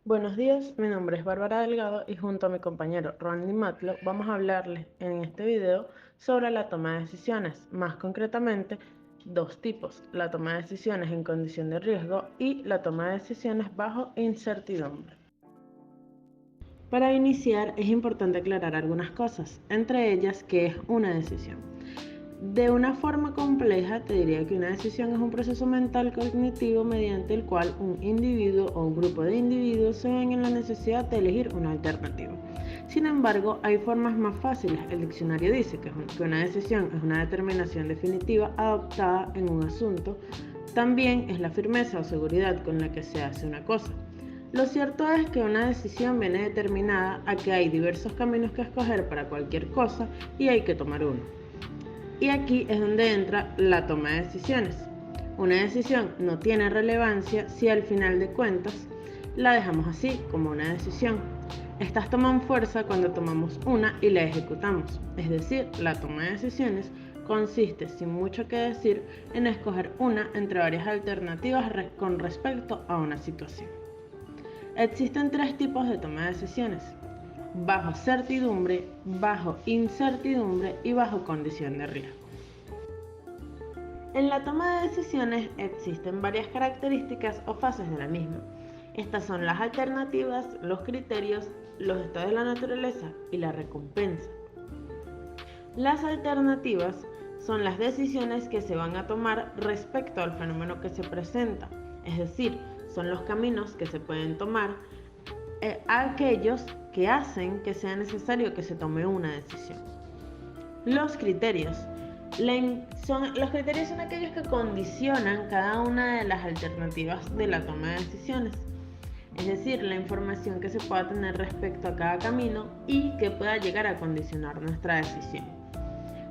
Buenos días, mi nombre es Bárbara Delgado y junto a mi compañero Randy Matlow vamos a hablarles en este video sobre la toma de decisiones, más concretamente dos tipos, la toma de decisiones en condición de riesgo y la toma de decisiones bajo incertidumbre. Para iniciar es importante aclarar algunas cosas, entre ellas qué es una decisión. De una forma compleja, te diría que una decisión es un proceso mental cognitivo mediante el cual un individuo o un grupo de individuos se ven en la necesidad de elegir una alternativa. Sin embargo, hay formas más fáciles. El diccionario dice que una decisión es una determinación definitiva adoptada en un asunto. También es la firmeza o seguridad con la que se hace una cosa. Lo cierto es que una decisión viene determinada a que hay diversos caminos que escoger para cualquier cosa y hay que tomar uno. Y aquí es donde entra la toma de decisiones. Una decisión no tiene relevancia si al final de cuentas la dejamos así, como una decisión. Estas toman fuerza cuando tomamos una y la ejecutamos. Es decir, la toma de decisiones consiste, sin mucho que decir, en escoger una entre varias alternativas con respecto a una situación. Existen tres tipos de toma de decisiones: bajo certidumbre, bajo incertidumbre y bajo condición de riesgo. En la toma de decisiones existen varias características o fases de la misma. Estas son las alternativas, los criterios, los estados de la naturaleza y la recompensa. Las alternativas son las decisiones que se van a tomar respecto al fenómeno que se presenta, es decir, son los caminos que se pueden tomar aquellos que hacen que sea necesario que se tome una decisión. Los criterios. Los criterios son aquellos que condicionan cada una de las alternativas de la toma de decisiones, es decir, la información que se pueda tener respecto a cada camino y que pueda llegar a condicionar nuestra decisión.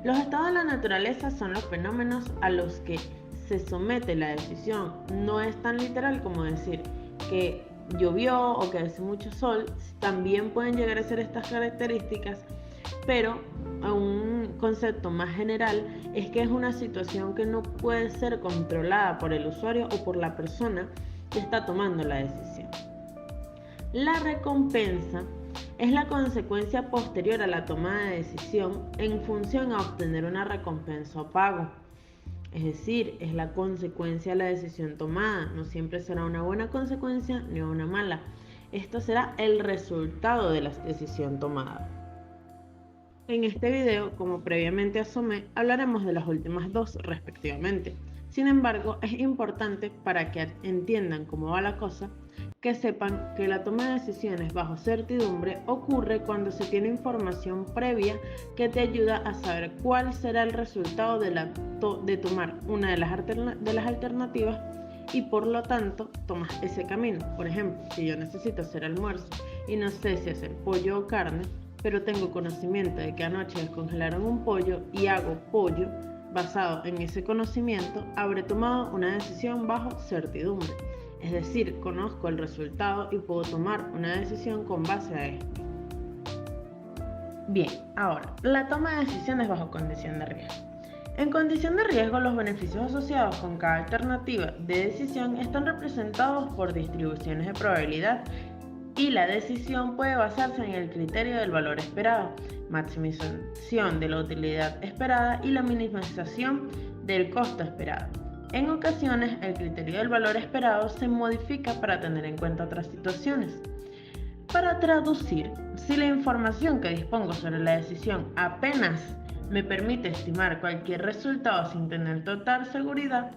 Los estados de la naturaleza son los fenómenos a los que se somete la decisión. No es tan literal como decir que llovió o que hace mucho sol. También pueden llegar a ser estas características, pero un concepto más general es que es una situación que no puede ser controlada por el usuario o por la persona que está tomando la decisión. La recompensa es la consecuencia posterior a la toma de decisión en función a obtener una recompensa o pago. Es decir, es la consecuencia de la decisión tomada. No siempre será una buena consecuencia ni una mala. Esto será el resultado de la decisión tomada. En este video, como previamente asomé, hablaremos de las últimas dos respectivamente. Sin embargo, es importante para que entiendan cómo va la cosa, que sepan que la toma de decisiones bajo certidumbre ocurre cuando se tiene información previa que te ayuda a saber cuál será el resultado de tomar una de las alternativas y por lo tanto tomas ese camino. Por ejemplo, si yo necesito hacer almuerzo y no sé si hacer pollo o carne, pero tengo conocimiento de que anoche descongelaron un pollo y hago pollo, basado en ese conocimiento, habré tomado una decisión bajo certidumbre. Es decir, conozco el resultado y puedo tomar una decisión con base a esto. Bien, ahora, la toma de decisiones bajo condición de riesgo. En condición de riesgo, los beneficios asociados con cada alternativa de decisión están representados por distribuciones de probabilidad y la decisión puede basarse en el criterio del valor esperado, maximización de la utilidad esperada y la minimización del costo esperado. En ocasiones, el criterio del valor esperado se modifica para tener en cuenta otras situaciones. Para traducir, si la información que dispongo sobre la decisión apenas me permite estimar cualquier resultado sin tener total seguridad,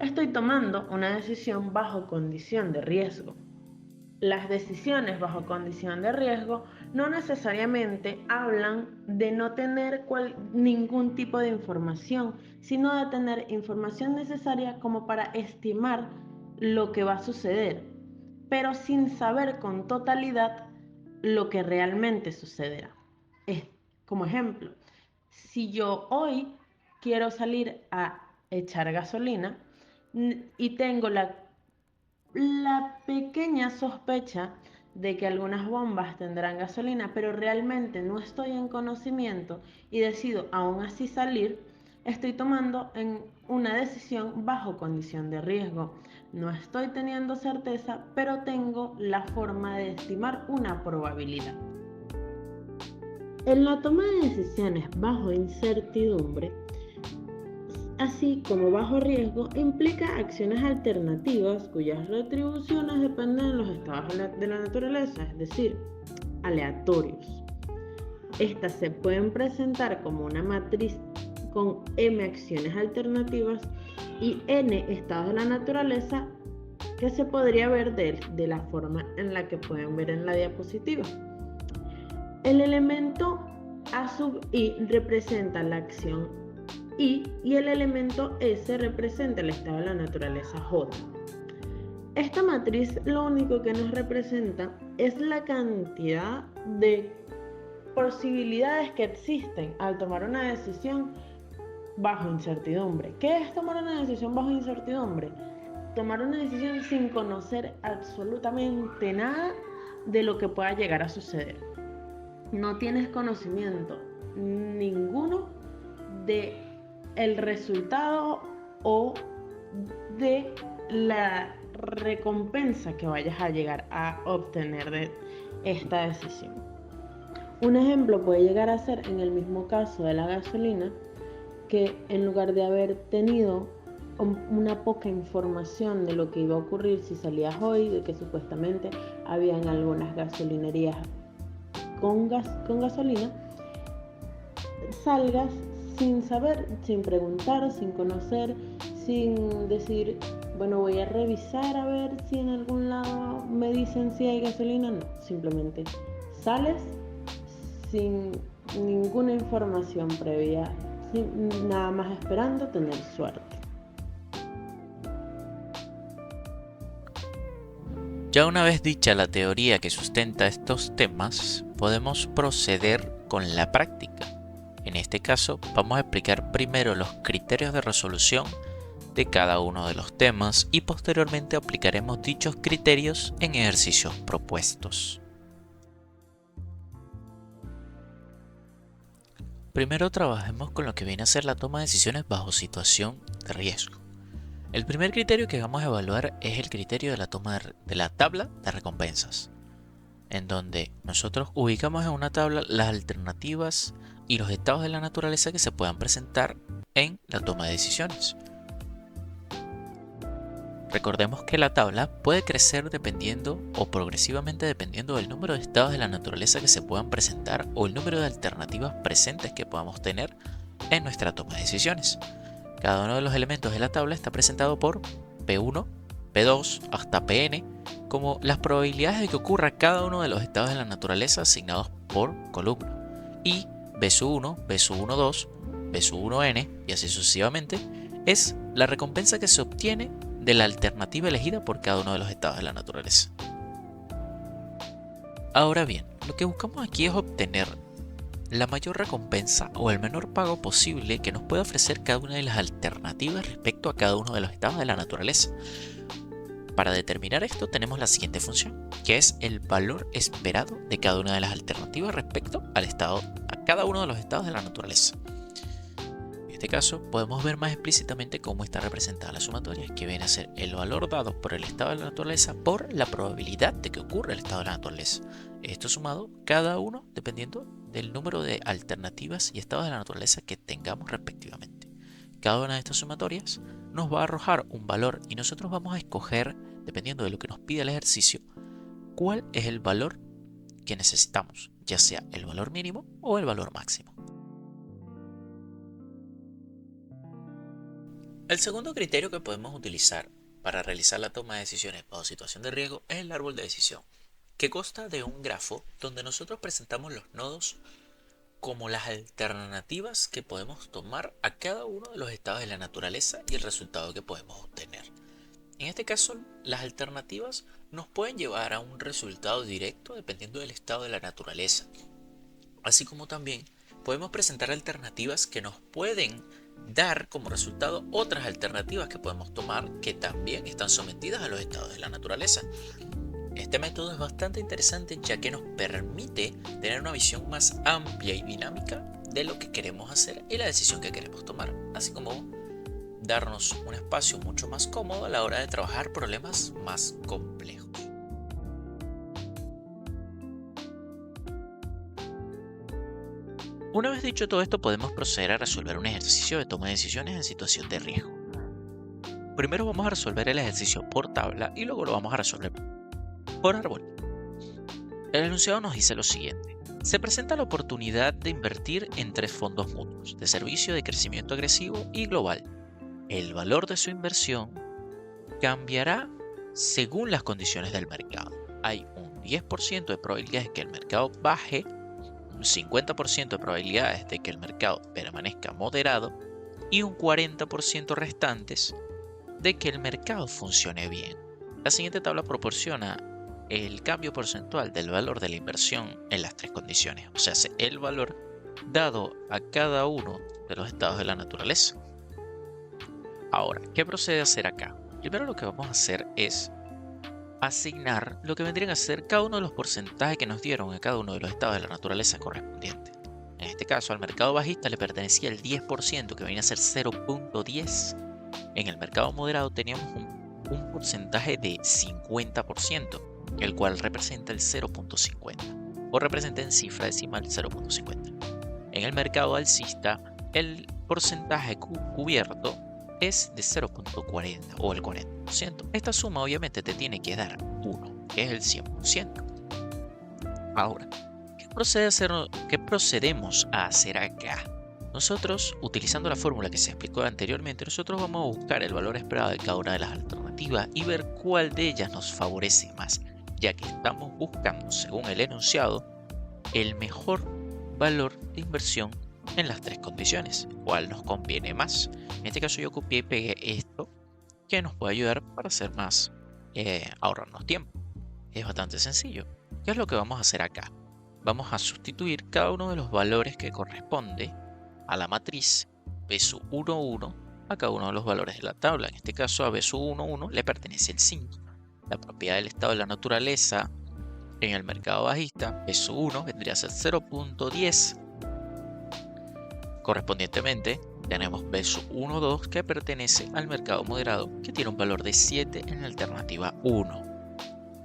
estoy tomando una decisión bajo condición de riesgo. Las decisiones bajo condición de riesgo no necesariamente hablan de no tener ningún tipo de información, sino de tener información necesaria como para estimar lo que va a suceder, pero sin saber con totalidad lo que realmente sucederá. Como ejemplo, si yo hoy quiero salir a echar gasolina y tengo la pequeña sospecha de que algunas bombas tendrán gasolina, pero realmente no estoy en conocimiento y decido aún así salir, estoy tomando una decisión bajo condición de riesgo. No estoy teniendo certeza, pero tengo la forma de estimar una probabilidad. En la toma de decisiones bajo incertidumbre, así como bajo riesgo, implica acciones alternativas cuyas retribuciones dependen de los estados de la naturaleza, es decir, aleatorios. Estas se pueden presentar como una matriz con m acciones alternativas y n estados de la naturaleza que se podría ver de la forma en la que pueden ver en la diapositiva. El elemento A sub i representa la acción I y el elemento S representa el estado de la naturaleza J. Esta matriz lo único que nos representa es la cantidad de posibilidades que existen al tomar una decisión bajo incertidumbre. ¿Qué es tomar una decisión bajo incertidumbre? Tomar una decisión sin conocer absolutamente nada de lo que pueda llegar a suceder. No tienes conocimiento ninguno de el resultado o de la recompensa que vayas a llegar a obtener de esta decisión. Un ejemplo puede llegar a ser en el mismo caso de la gasolina, que en lugar de haber tenido una poca información de lo que iba a ocurrir si salías hoy, de que supuestamente habían algunas gasolinerías con gasolina, salgas sin saber, sin preguntar, sin conocer, sin decir, bueno, voy a revisar a ver si en algún lado me dicen si hay gasolina. No, simplemente sales sin ninguna información previa, nada más esperando tener suerte. Ya una vez dicha la teoría que sustenta estos temas, podemos proceder con la práctica. En este caso, vamos a explicar primero los criterios de resolución de cada uno de los temas y posteriormente aplicaremos dichos criterios en ejercicios propuestos. Primero trabajemos con lo que viene a ser la toma de decisiones bajo situación de riesgo. El primer criterio que vamos a evaluar es el criterio de la toma de la tabla de recompensas, en donde nosotros ubicamos en una tabla las alternativas y los estados de la naturaleza que se puedan presentar en la toma de decisiones. Recordemos que la tabla puede crecer dependiendo o progresivamente dependiendo del número de estados de la naturaleza que se puedan presentar o el número de alternativas presentes que podamos tener en nuestra toma de decisiones. Cada uno de los elementos de la tabla está presentado por P1, P2 hasta Pn como las probabilidades de que ocurra cada uno de los estados de la naturaleza asignados por columna, y B1, B12, B1n y así sucesivamente es la recompensa que se obtiene de la alternativa elegida por cada uno de los estados de la naturaleza. Ahora bien, lo que buscamos aquí es obtener la mayor recompensa o el menor pago posible que nos pueda ofrecer cada una de las alternativas respecto a cada uno de los estados de la naturaleza. Para determinar esto tenemos la siguiente función, que es el valor esperado de cada una de las alternativas respecto a cada uno de los estados de la naturaleza. En este caso podemos ver más explícitamente cómo está representada la sumatoria, que viene a ser el valor dado por el estado de la naturaleza por la probabilidad de que ocurra el estado de la naturaleza. Esto sumado cada uno dependiendo del número de alternativas y estados de la naturaleza que tengamos respectivamente. Cada una de estas sumatorias nos va a arrojar un valor y nosotros vamos a escoger, dependiendo de lo que nos pide el ejercicio, cuál es el valor que necesitamos, ya sea el valor mínimo o el valor máximo. El segundo criterio que podemos utilizar para realizar la toma de decisiones bajo situación de riesgo es el árbol de decisión, que consta de un grafo donde nosotros presentamos los nodos como las alternativas que podemos tomar a cada uno de los estados de la naturaleza y el resultado que podemos obtener. En este caso, las alternativas nos pueden llevar a un resultado directo dependiendo del estado de la naturaleza, así como también podemos presentar alternativas que nos pueden dar como resultado otras alternativas que podemos tomar que también están sometidas a los estados de la naturaleza. Este método es bastante interesante ya que nos permite tener una visión más amplia y dinámica de lo que queremos hacer y la decisión que queremos tomar, así como darnos un espacio mucho más cómodo a la hora de trabajar problemas más complejos. Una vez dicho todo esto, podemos proceder a resolver un ejercicio de toma de decisiones en situación de riesgo. Primero vamos a resolver el ejercicio por tabla y luego lo vamos a resolver por árbol. El enunciado nos dice lo siguiente: se presenta la oportunidad de invertir en 3 fondos mutuos de servicio de crecimiento agresivo y global. El valor de su inversión cambiará según las condiciones del mercado. Hay un 10% de probabilidades de que el mercado baje, un 50% de probabilidades de que el mercado permanezca moderado y un 40% restantes de que el mercado funcione bien. La siguiente tabla proporciona el cambio porcentual del valor de la inversión en las 3 condiciones, o sea, el valor dado a cada uno de los estados de la naturaleza. Ahora, ¿qué procede a hacer acá? Primero lo que vamos a hacer es asignar lo que vendrían a ser cada uno de los porcentajes que nos dieron a cada uno de los estados de la naturaleza correspondientes. En este caso, al mercado bajista le pertenecía el 10%, que venía a ser 0.10. En el mercado moderado teníamos un porcentaje de 50%, el cual representa el 0.50, o representa en cifra decimal 0.50. En el mercado alcista, el porcentaje cubierto es de 0.40 o el 40%. Esta suma obviamente te tiene que dar 1, que es el 100%. Ahora, ¿qué procedemos a hacer acá? Nosotros, utilizando la fórmula que se explicó anteriormente, nosotros vamos a buscar el valor esperado de cada una de las alternativas y ver cuál de ellas nos favorece más, ya que estamos buscando, según el enunciado, el mejor valor de inversión en las 3 condiciones, cuál nos conviene más. En este caso yo copié y pegué esto, que nos puede ayudar para hacer más, ahorrarnos tiempo. Es bastante sencillo. ¿Qué es lo que vamos a hacer acá? Vamos a sustituir cada uno de los valores que corresponde a la matriz B sub 1, 1 a cada uno de los valores de la tabla. En este caso a B sub 1, 1 le pertenece el 5. La propiedad del estado de la naturaleza en el mercado bajista, B sub 1 vendría a ser 0.10. Correspondientemente tenemos B sub 1, 2 que pertenece al mercado moderado, que tiene un valor de 7 en la alternativa 1,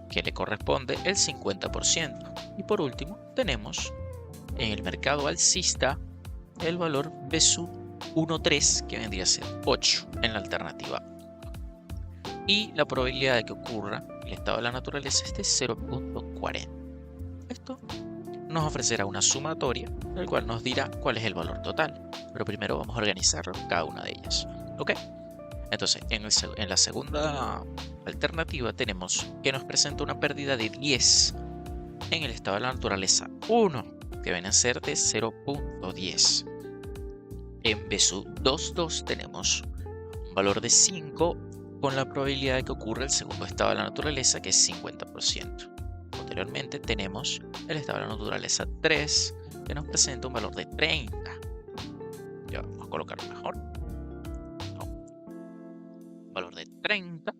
que le corresponde el 50%. Y por último tenemos en el mercado alcista el valor B sub 1,3 que vendría a ser 8 en la alternativa 1. Y la probabilidad de que ocurra el estado de la naturaleza es de 0.40. Esto nos ofrecerá una sumatoria, el cual nos dirá cuál es el valor total. Pero primero vamos a organizar cada una de ellas. ¿Ok? Entonces, en la segunda alternativa tenemos que nos presenta una pérdida de 10 en el estado de la naturaleza 1, que viene a ser de 0.10. En B sub 2,2 tenemos un valor de 5 con la probabilidad de que ocurra el segundo estado de la naturaleza, que es 50%. Posteriormente tenemos el estado de la naturaleza 3, que nos presenta un valor de 30. Ya vamos a colocarlo mejor. Un valor de 30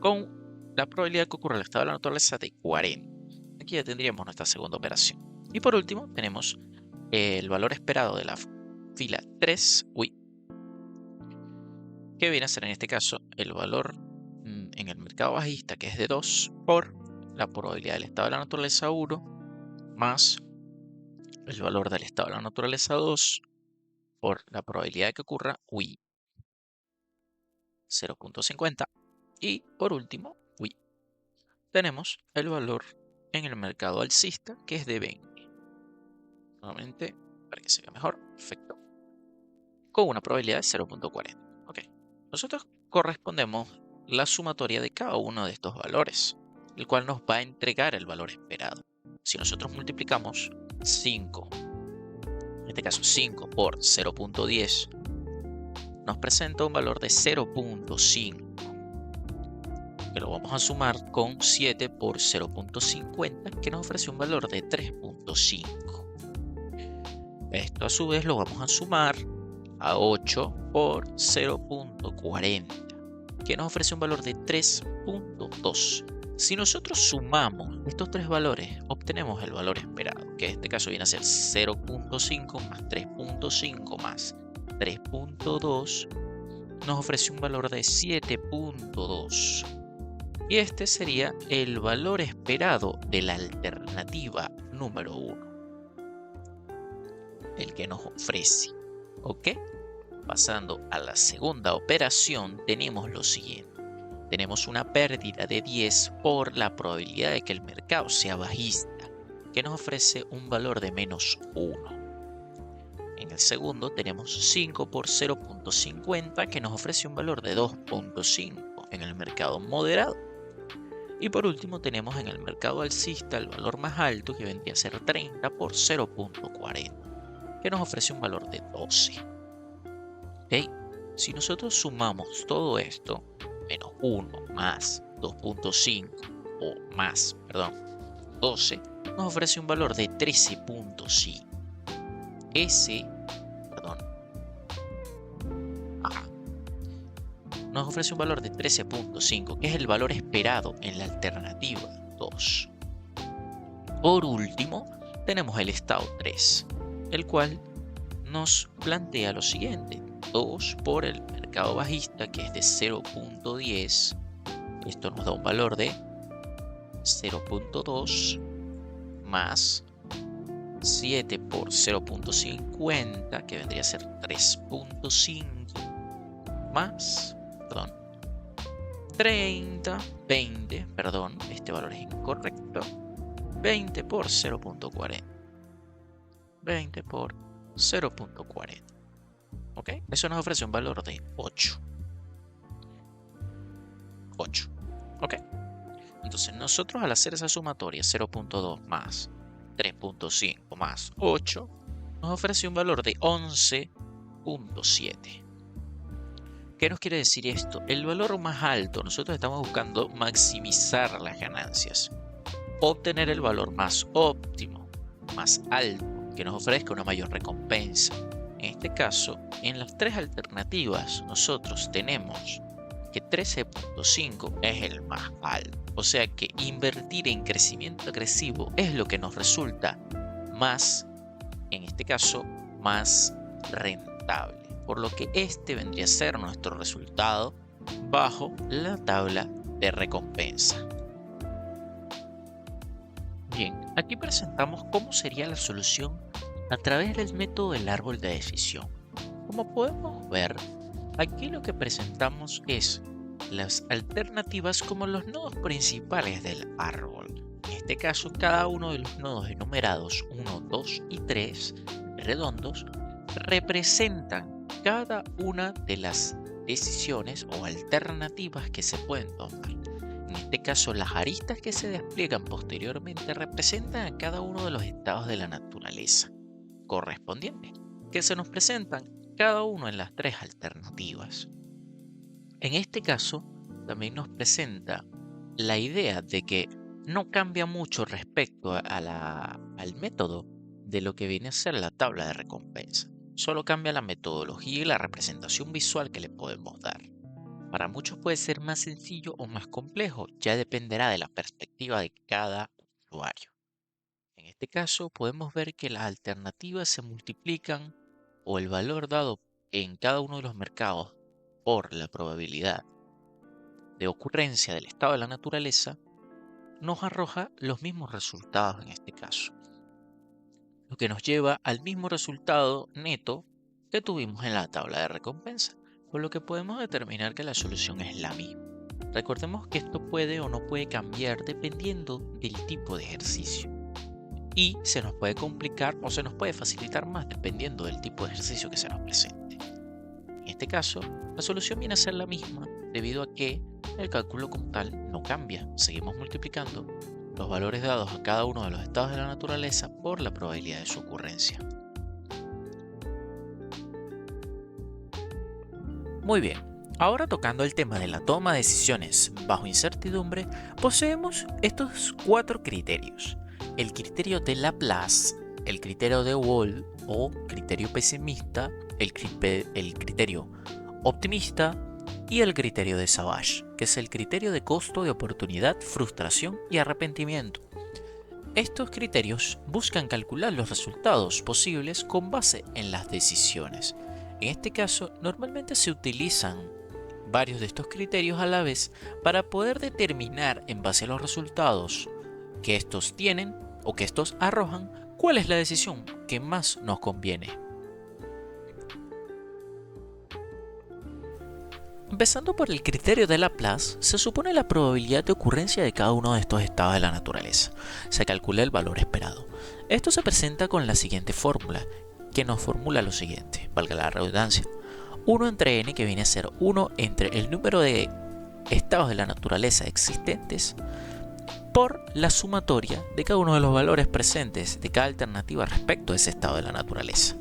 con la probabilidad de que ocurra el estado de la naturaleza de 40. Aquí ya tendríamos nuestra segunda operación. Y por último tenemos el valor esperado de la fila 3, que viene a ser en este caso el valor en el mercado bajista, que es de 2, por la probabilidad del estado de la naturaleza 1 más el valor del estado de la naturaleza 2 por la probabilidad de que ocurra 0.50. Y por último, tenemos el valor en el mercado alcista, que es de 20. Nuevamente, para que se vea mejor, perfecto, con una probabilidad de 0.40. Ok, nosotros correspondemos la sumatoria de cada uno de estos valores, el cual nos va a entregar el valor esperado. Si nosotros multiplicamos 5, en este caso 5 por 0.10, nos presenta un valor de 0.5, que lo vamos a sumar con 7 por 0.50, que nos ofrece un valor de 3.5. Esto a su vez lo vamos a sumar a 8 por 0.40, que nos ofrece un valor de 3.2. Si nosotros sumamos estos 3 valores, obtenemos el valor esperado, que en este caso viene a ser 0.5 más 3.5 más 3.2, nos ofrece un valor de 7.2. Y este sería el valor esperado de la alternativa número 1. El que nos ofrece. ¿Ok? Pasando a la segunda operación, tenemos lo siguiente. Tenemos una pérdida de 10 por la probabilidad de que el mercado sea bajista, que nos ofrece un valor de -1. En el segundo tenemos 5 por 0.50, que nos ofrece un valor de 2.5 en el mercado moderado. Y por último tenemos en el mercado alcista el valor más alto, que vendría a ser 30 por 0.40, que nos ofrece un valor de 12. ¿Okay? Si nosotros sumamos todo esto, -1 más 2.5 o más, 12, nos ofrece un valor de 13.5. Nos ofrece un valor de 13.5, que es el valor esperado en la alternativa 2. Por último, tenemos el estado 3, el cual nos plantea lo siguiente: 2 por el mercado bajista, que es de 0.10. Esto nos da un valor de 0.2 más 7 por 0.50, que vendría a ser 3.5 más 20, este valor es incorrecto, 20 por 0.40. 20 por 0.40. ¿Ok? Eso nos ofrece un valor de 8. ¿Ok? Entonces nosotros, al hacer esa sumatoria, 0.2 más 3.5 más 8, nos ofrece un valor de 11.7. ¿Qué nos quiere decir esto? El valor más alto, nosotros estamos buscando maximizar las ganancias, obtener el valor más óptimo, más alto, que nos ofrezca una mayor recompensa. En este caso, en las tres alternativas, nosotros tenemos que 13.5 es el más alto. O sea que invertir en crecimiento agresivo es lo que nos resulta más, en este caso, más rentable. Por lo que este vendría a ser nuestro resultado bajo la tabla de recompensa. Bien, aquí presentamos cómo sería la solución a través del método del árbol de decisión. Como podemos ver, aquí lo que presentamos es las alternativas como los nodos principales del árbol. En este caso, cada uno de los nodos enumerados 1, 2 y 3 redondos representan cada una de las decisiones o alternativas que se pueden tomar. En este caso, las aristas que se despliegan posteriormente representan a cada uno de los estados de la naturaleza correspondientes, que se nos presentan cada uno en las tres alternativas. En este caso, también nos presenta la idea de que no cambia mucho respecto al método de lo que viene a ser la tabla de recompensa. Solo cambia la metodología y la representación visual que le podemos dar. Para muchos puede ser más sencillo o más complejo, ya dependerá de la perspectiva de cada usuario. En este caso podemos ver que las alternativas se multiplican o el valor dado en cada uno de los mercados por la probabilidad de ocurrencia del estado de la naturaleza nos arroja los mismos resultados en este caso, lo que nos lleva al mismo resultado neto que tuvimos en la tabla de recompensa, por lo que podemos determinar que la solución es la misma. Recordemos que esto puede o no puede cambiar dependiendo del tipo de ejercicio, y se nos puede complicar o se nos puede facilitar más dependiendo del tipo de ejercicio que se nos presente. En este caso, la solución viene a ser la misma debido a que el cálculo como tal no cambia. Seguimos multiplicando los valores dados a cada uno de los estados de la naturaleza por la probabilidad de su ocurrencia. Muy bien, ahora tocando el tema de la toma de decisiones bajo incertidumbre, poseemos estos 4 criterios. El criterio de Laplace, el criterio de Wald o criterio pesimista, el criterio optimista y el criterio de Savage, que es el criterio de costo de oportunidad, frustración y arrepentimiento. Estos criterios buscan calcular los resultados posibles con base en las decisiones. En este caso, normalmente se utilizan varios de estos criterios a la vez para poder determinar en base a los resultados que estos tienen o que estos arrojan cuál es la decisión que más nos conviene. Empezando por el criterio de Laplace, se supone la probabilidad de ocurrencia de cada uno de estos estados de la naturaleza. Se calcula el valor esperado. Esto se presenta con la siguiente fórmula, que nos formula lo siguiente, valga la redundancia. 1 entre n, que viene a ser 1 entre el número de estados de la naturaleza existentes por la sumatoria de cada uno de los valores presentes de cada alternativa respecto a ese estado de la naturaleza.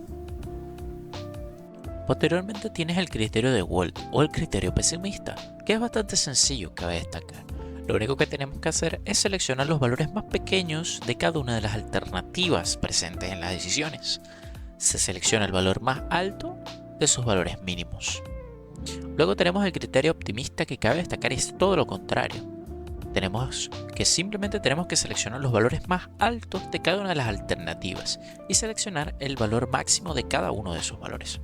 Posteriormente tienes el criterio de Wold o el criterio pesimista, que es bastante sencillo, cabe destacar. Lo único que tenemos que hacer es seleccionar los valores más pequeños de cada una de las alternativas presentes en las decisiones. Se selecciona el valor más alto de sus valores mínimos. Luego tenemos el criterio optimista, que cabe destacar es todo lo contrario. Simplemente tenemos que seleccionar los valores más altos de cada una de las alternativas y seleccionar el valor máximo de cada uno de esos valores.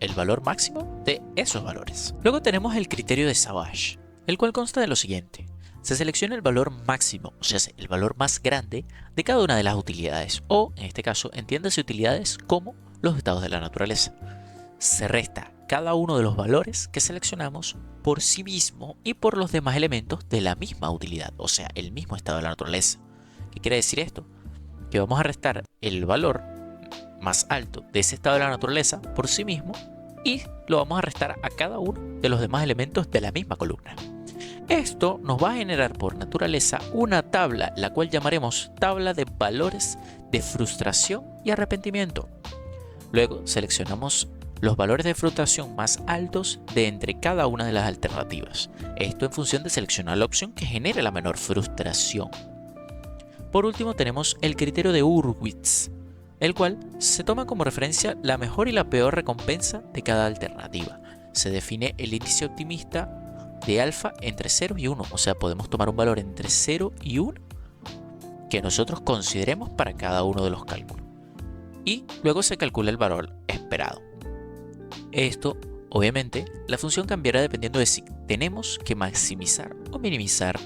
El valor máximo de esos valores. Luego tenemos el criterio de Savage, el cual consta de lo siguiente. Se selecciona el valor máximo, o sea, el valor más grande de cada una de las utilidades, o en este caso, entiéndase utilidades como los estados de la naturaleza. Se resta cada uno de los valores que seleccionamos por sí mismo y por los demás elementos de la misma utilidad, o sea, el mismo estado de la naturaleza. ¿Qué quiere decir esto? Que vamos a restar el valor más alto de ese estado de la naturaleza por sí mismo y lo vamos a restar a cada uno de los demás elementos de la misma columna. Esto nos va a generar por naturaleza una tabla, la cual llamaremos tabla de valores de frustración y arrepentimiento. Luego seleccionamos los valores de frustración más altos de entre cada una de las alternativas. Esto en función de seleccionar la opción que genere la menor frustración. Por último tenemos el criterio de Hurwitz, el cual se toma como referencia la mejor y la peor recompensa de cada alternativa. Se define el índice optimista de alfa entre 0 y 1, o sea, podemos tomar un valor entre 0 y 1 que nosotros consideremos para cada uno de los cálculos. Y luego se calcula el valor esperado. Esto, obviamente, la función cambiará dependiendo de si tenemos que maximizar o minimizar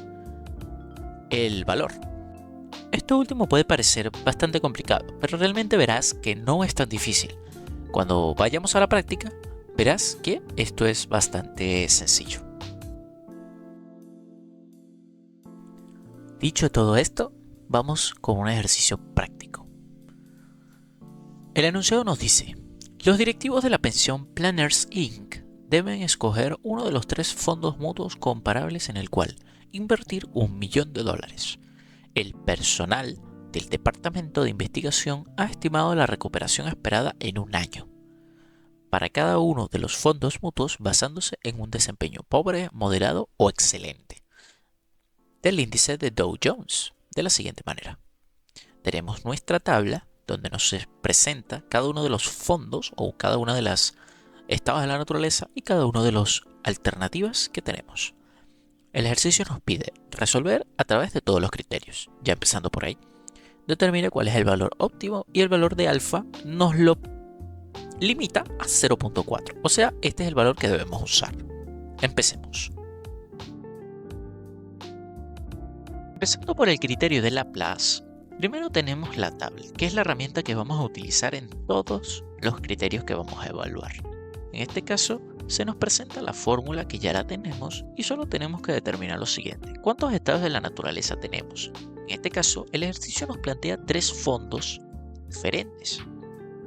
el valor. Esto último puede parecer bastante complicado, pero realmente verás que no es tan difícil. Cuando vayamos a la práctica, verás que esto es bastante sencillo. Dicho todo esto, vamos con un ejercicio práctico. El enunciado nos dice: los directivos de la pensión Planners Inc. deben escoger uno de los 3 fondos mutuos comparables en el cual invertir $1.000.000. El personal del departamento de investigación ha estimado la recuperación esperada en un año para cada uno de los fondos mutuos basándose en un desempeño pobre, moderado o excelente del índice de Dow Jones de la siguiente manera. Tenemos nuestra tabla donde nos presenta cada uno de los fondos o cada una de las estados de la naturaleza y cada uno de las alternativas que tenemos. El ejercicio nos pide resolver a través de todos los criterios. Ya empezando por ahí, determine cuál es el valor óptimo y el valor de alfa nos lo limita a 0.4. O sea, este es el valor que debemos usar. Empecemos. Empezando por el criterio de Laplace, primero tenemos la tabla, que es la herramienta que vamos a utilizar en todos los criterios que vamos a evaluar. En este caso, se nos presenta la fórmula que ya la tenemos y solo tenemos que determinar lo siguiente: ¿cuántos estados de la naturaleza tenemos? En este caso, el ejercicio nos plantea 3 fondos diferentes.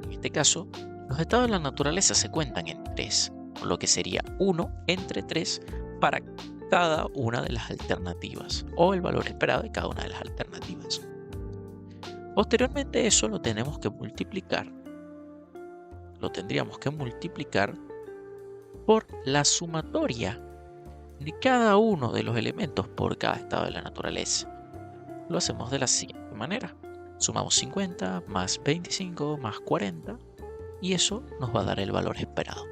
En este caso, los estados de la naturaleza se cuentan en 3, por lo que sería 1 entre 3 para cada una de las alternativas, o el valor esperado de cada una de las alternativas. Posteriormente eso lo tendríamos que multiplicar por la sumatoria de cada uno de los elementos por cada estado de la naturaleza. Lo hacemos de la siguiente manera: sumamos 50 más 25 más 40 y eso nos va a dar el valor esperado.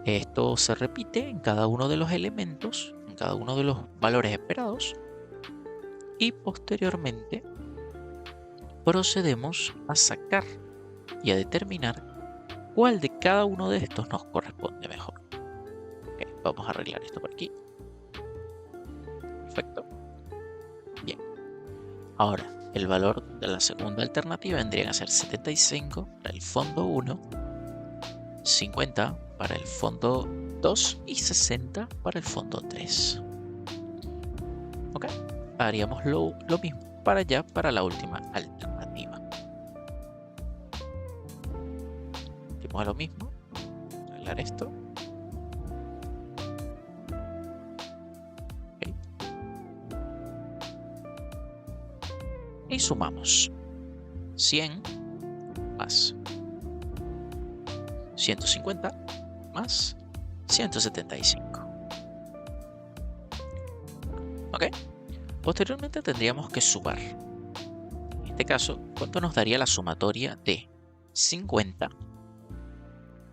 Esto se repite en cada uno de los elementos, en cada uno de los valores esperados, y posteriormente procedemos a sacar y a determinar cuál de cada uno de estos nos corresponde mejor. Vamos a arreglar esto por aquí. Perfecto. Bien. Ahora, el valor de la segunda alternativa vendría a ser 75 para el fondo 1, 50 para el fondo 2 y 60 para el fondo 3. Ok, haríamos lo mismo para allá, para la última alternativa. Hacemos lo mismo, arreglar esto. Okay. Y sumamos 100 más 150 más 175. Ok. Posteriormente tendríamos que sumar. En este caso, ¿cuánto nos daría la sumatoria de 50?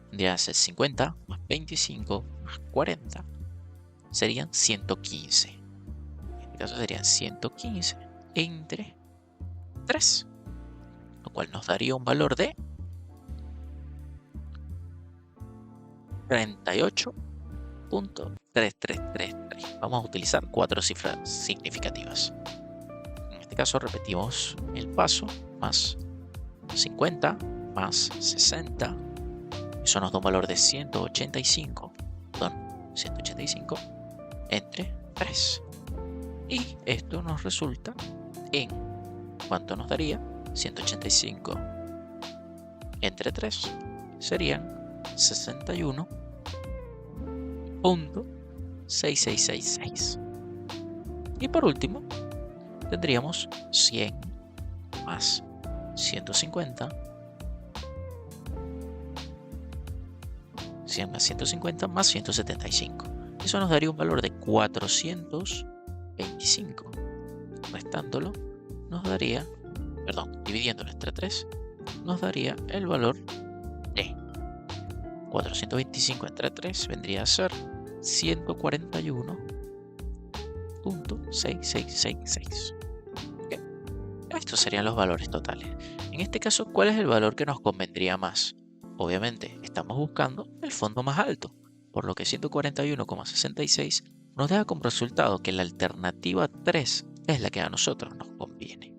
Tendría que ser 50 más 25 más 40. Serían 115. En este caso serían 115 entre 3. Lo cual nos daría un valor de 38.3333. Vamos a utilizar 4 cifras significativas. En este caso repetimos el paso, más 50 más 60. Eso nos da un valor de 185 entre 3. Y esto nos resulta en, ¿cuánto nos daría? 185 entre 3 serían 61.6666. Y por último, tendríamos 100 más 150. 100 más 150 más 175. Eso nos daría un valor de 425. Restándolo, nos daría, dividiéndolo entre 3, nos daría el valor de 425 entre 3 vendría a ser 141.6666. ¿Okay? Estos serían los valores totales. En este caso, ¿cuál es el valor que nos convendría más? Obviamente, estamos buscando el fondo más alto, por lo que 141,66 nos deja como resultado que la alternativa 3 es la que a nosotros nos conviene.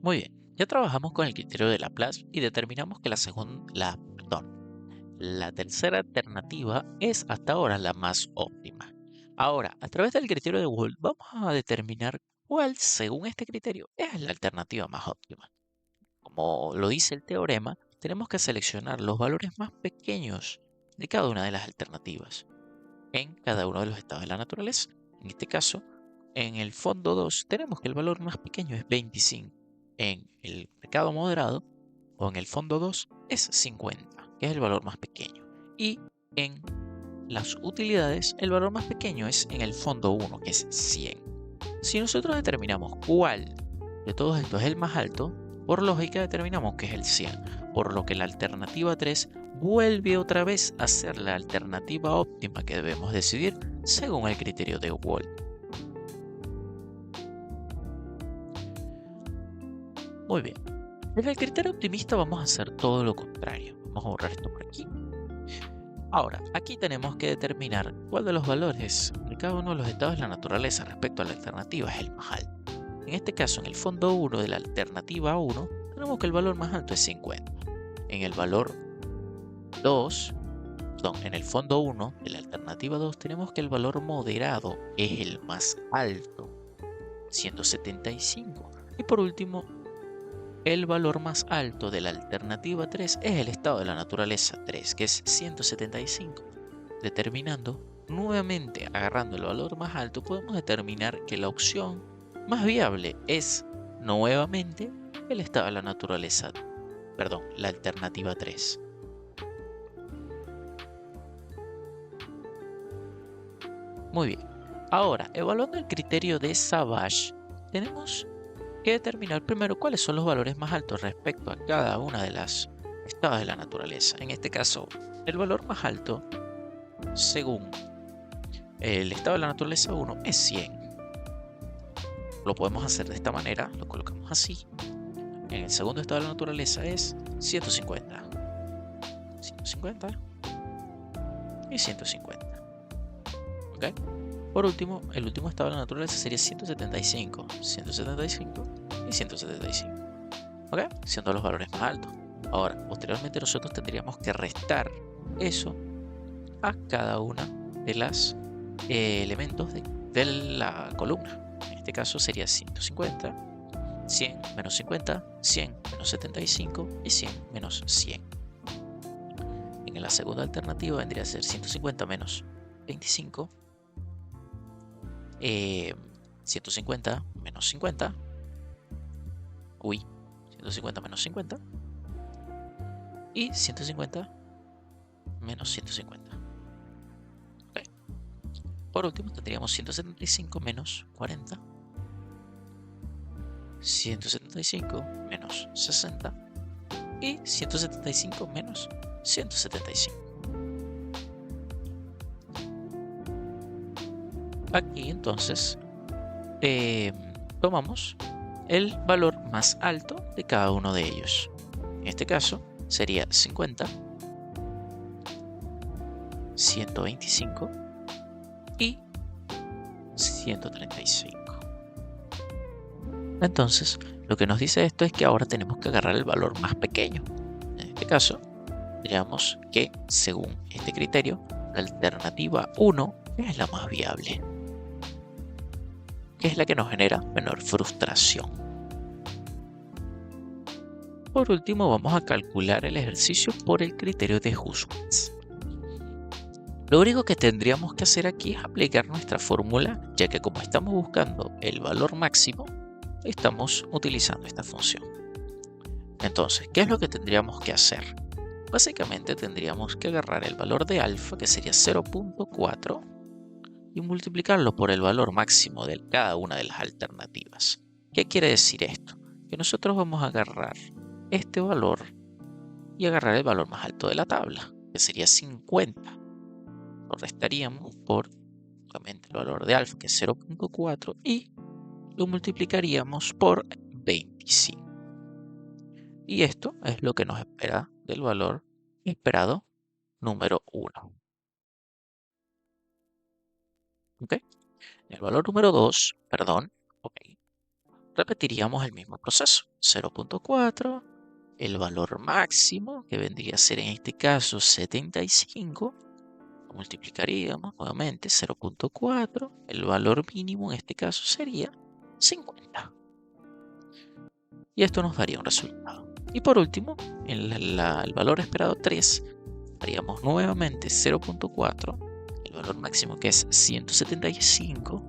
Muy bien, ya trabajamos con el criterio de Laplace y determinamos que la tercera alternativa es hasta ahora la más óptima. Ahora, a través del criterio de Wald, vamos a determinar cuál, según este criterio, es la alternativa más óptima. Como lo dice el teorema, tenemos que seleccionar los valores más pequeños de cada una de las alternativas en cada uno de los estados de la naturaleza. En este caso, en el fondo 2 tenemos que el valor más pequeño es 25. En el mercado moderado o en el fondo 2 es 50, que es el valor más pequeño. Y en las utilidades, el valor más pequeño es en el fondo 1, que es 100. Si nosotros determinamos cuál de todos estos es el más alto, por lógica determinamos que es el 100, por lo que la alternativa 3 vuelve otra vez a ser la alternativa óptima que debemos decidir según el criterio de Wald. Muy bien, desde el criterio optimista vamos a hacer todo lo contrario. Vamos a borrar esto por aquí. Ahora, aquí tenemos que determinar cuál de los valores de cada uno de los estados de la naturaleza respecto a la alternativa es el más alto. En este caso, en el fondo 1 de la alternativa 1, tenemos que el valor más alto es 50. En el valor 2, en el fondo 1 de la alternativa 2, tenemos que el valor moderado es el más alto, 175. Y por último, el valor más alto de la alternativa 3 es el estado de la naturaleza 3, que es 175. Determinando, nuevamente agarrando el valor más alto, podemos determinar que la opción más viable es nuevamente el estado de la naturaleza, la alternativa 3. Muy bien, ahora evaluando el criterio de Savage, tenemos que determinar primero cuáles son los valores más altos respecto a cada una de las estados de la naturaleza. En este caso, el valor más alto, según el estado de la naturaleza 1, es 100. Lo podemos hacer de esta manera, lo colocamos así. En el segundo estado de la naturaleza es 150. 150 y 150. ¿Ok? Por último, el último estado de la naturaleza sería 175, 175 y 175. ¿Ok? Siendo los valores más altos. Ahora, posteriormente nosotros tendríamos que restar eso a cada una de los elementos de la columna. En este caso sería 150, 100 menos 50, 100 menos 75 y 100 menos 100. En la segunda alternativa vendría a ser 150 menos 25, 150 menos 50, 150 menos 50 y 150 menos 150. Okay. Por último tendríamos 175 menos 40, 175 menos 60 y 175 menos 175. Aquí entonces tomamos el valor más alto de cada uno de ellos. En este caso sería 50, 125 y 135. Entonces, lo que nos dice esto es que ahora tenemos que agarrar el valor más pequeño. En este caso, diríamos que según este criterio, la alternativa 1 es la más viable, que es la que nos genera menor frustración. Por último, vamos a calcular el ejercicio por el criterio de Hushwitz. Lo único que tendríamos que hacer aquí es aplicar nuestra fórmula, ya que como estamos buscando el valor máximo, estamos utilizando esta función. Entonces, ¿qué es lo que tendríamos que hacer? Básicamente tendríamos que agarrar el valor de alfa, que sería 0.4, y multiplicarlo por el valor máximo de cada una de las alternativas. ¿Qué quiere decir esto? Que nosotros vamos a agarrar este valor y agarrar el valor más alto de la tabla, que sería 50. Lo restaríamos por obviamente el valor de alfa, que es 0.4, y lo multiplicaríamos por 25. Y esto es lo que nos espera del valor esperado número 1. ¿Ok? El valor número 2, perdón, ok, repetiríamos el mismo proceso. 0.4, el valor máximo, que vendría a ser en este caso 75, lo multiplicaríamos nuevamente 0.4, el valor mínimo en este caso sería 50. Y esto nos daría un resultado. Y por último, en el valor esperado 3, haríamos nuevamente 0.4, el valor máximo que es 175,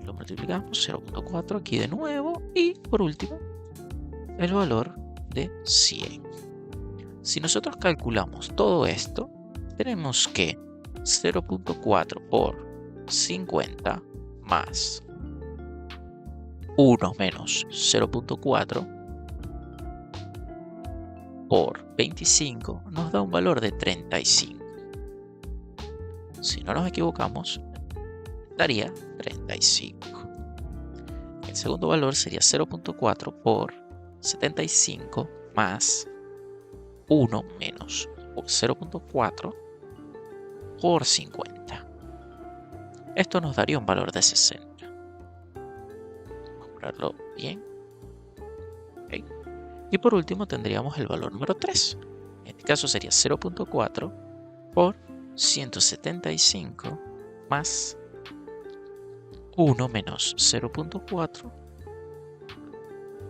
lo multiplicamos 0.4 aquí de nuevo, y por último el valor de 100. Si nosotros calculamos todo esto, tenemos que 0.4 por 50 más 1 menos 0.4 por 25 nos da un valor de 35. Si no nos equivocamos, daría 35. El segundo valor sería 0.4 por 75 más 1 menos 0.4 por 50. Esto nos daría un valor de 60. Vamos a ponerlo bien. Okay. Y por último tendríamos el valor número 3. En este caso sería 0.4 por 175 más 1 menos 0.4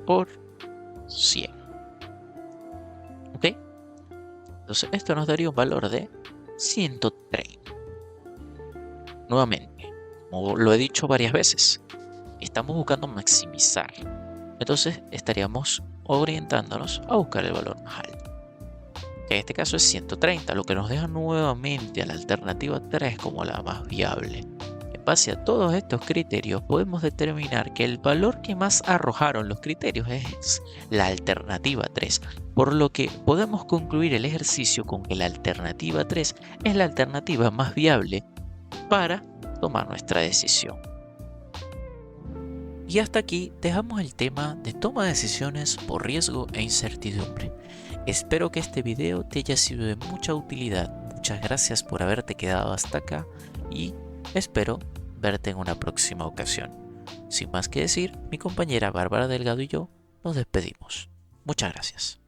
por 100. ¿Ok? Entonces esto nos daría un valor de 130. Nuevamente, como lo he dicho varias veces, estamos buscando maximizar. Entonces estaríamos orientándonos a buscar el valor más alto. En este caso es 130, lo que nos deja nuevamente a la alternativa 3 como la más viable. En base a todos estos criterios podemos determinar que el valor que más arrojaron los criterios es la alternativa 3, por lo que podemos concluir el ejercicio con que la alternativa 3 es la alternativa más viable para tomar nuestra decisión. Y hasta aquí dejamos el tema de toma de decisiones por riesgo e incertidumbre. Espero que este video te haya sido de mucha utilidad. Muchas gracias por haberte quedado hasta acá y espero verte en una próxima ocasión. Sin más que decir, mi compañera Bárbara Delgado y yo nos despedimos. Muchas gracias.